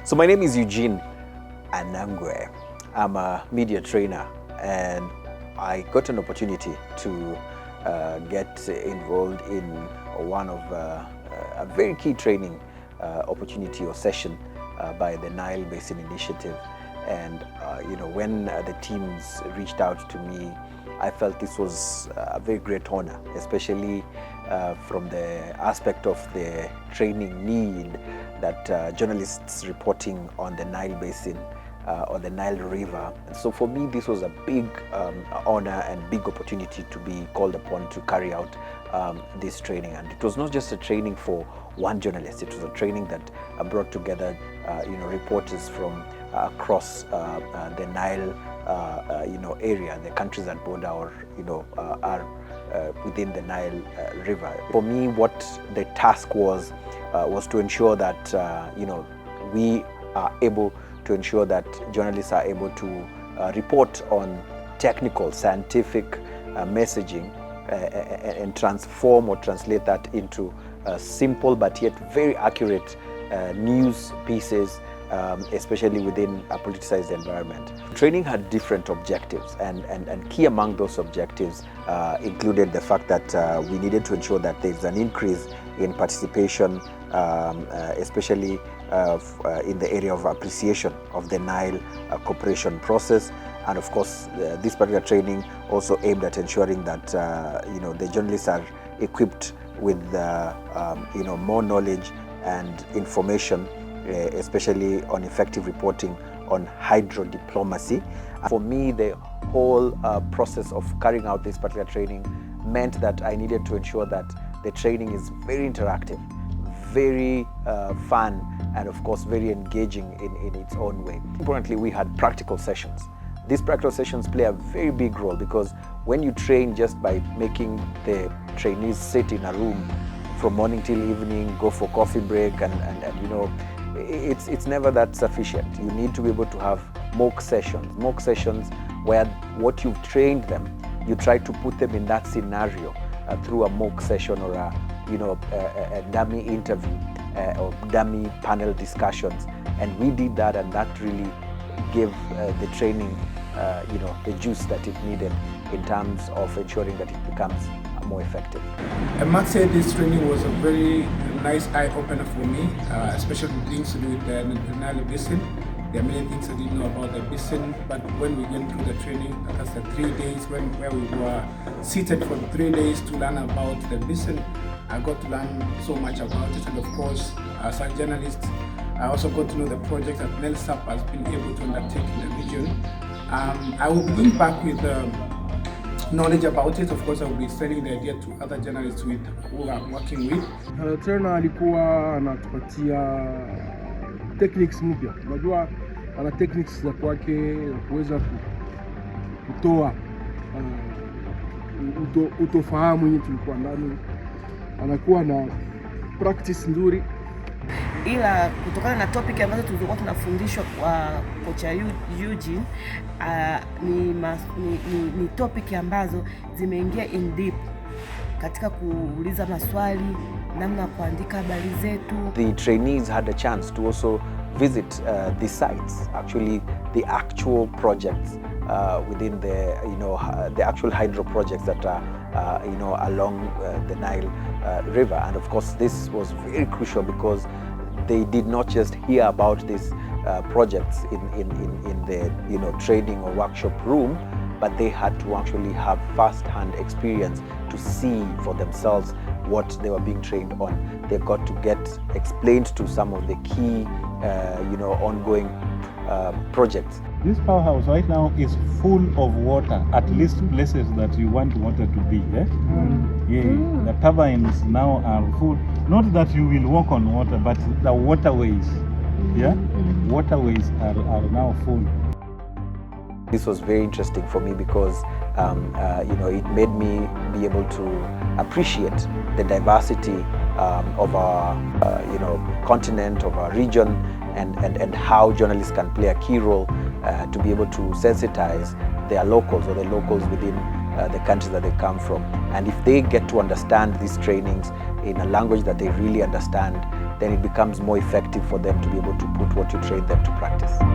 So my name is Eugene Anangwe. I'm a media trainer, and I got an opportunity to get involved in one of a very key training opportunity or session by the Nile Basin Initiative. And when the teams reached out to me, I felt this was a very great honor, especially from the aspect of the training need that journalists reporting on the Nile Basin or the Nile River. And so for me, this was a big honor and big opportunity to be called upon to carry out this training. And it was not just a training for one journalist, it was a training that brought together reporters from across the Nile area, the countries that border or are within the Nile River. For me, what the task was to ensure that we are able to ensure that journalists are able to report on technical, scientific messaging and transform or translate that into simple but yet very accurate news pieces, especially within a politicized environment. Training had different objectives, and key among those objectives included the fact that we needed to ensure that there's an increase in participation, especially in the area of appreciation of the Nile cooperation process. And of course, this particular training also aimed at ensuring that the journalists are equipped with more knowledge and information, especially on effective reporting on hydrodiplomacy. For me, the whole process of carrying out this particular training meant that I needed to ensure that the training is very interactive, very fun, and of course very engaging in its own way. Importantly, we had practical sessions. These practical sessions play a very big role, because when you train just by making the trainees sit in a room from morning till evening, go for coffee break, and it's never that sufficient. You need to be able to have mock sessions where what you've trained them, you try to put them in that scenario through a mock session or a dummy interview or dummy panel discussions. And we did that, and that really gave the training the juice that it needed in terms of ensuring that it becomes more effective. I must say this training was a very nice eye-opener for me, especially things to do with the Nile Basin. There are many things I didn't know about the basin, but when we went through the training, that's the 3 days where we were seated for 3 days to learn about the basin, I got to learn so much about it. And of course, as a journalist, I also got to know the project that NELSAP has been able to undertake in the region. I will be going back with knowledge about it. Of course, I will be sending the idea to other journalists who I'm working with. Trainer alikuwa anatupatia techniques mpya. Unajua ana techniques za kwake kuweza kutoa utofahamu yenye tulikuwa ndani. Anakuwa na practice nzuri. Ila kutokana na topic ambazo tulikuwa tunafundishwa kwa kocha Eugene, ni topic ambazo zimeingia in deep katika kuuliza maswali, namna kuandika habari zetu. The trainees had a chance to also visit the sites, actually the actual projects within the actual hydro projects that are along the Nile River. And of course, this was very crucial, because they did not just hear about these projects in the training or workshop room, but they had to actually have first-hand experience to see for themselves what they were being trained on. They got to get explained to some of the key, ongoing projects. This powerhouse right now is full of water, at least places that you want water to be. The turbines now are full. Not that you will walk on water, but the waterways. Waterways are now full. This was very interesting for me, because it made me be able to appreciate the diversity of our continent, of our region, and how journalists can play a key role to be able to sensitize their locals or the locals within the countries that they come from. And if they get to understand these trainings in a language that they really understand, then it becomes more effective for them to be able to put what you train them to practice.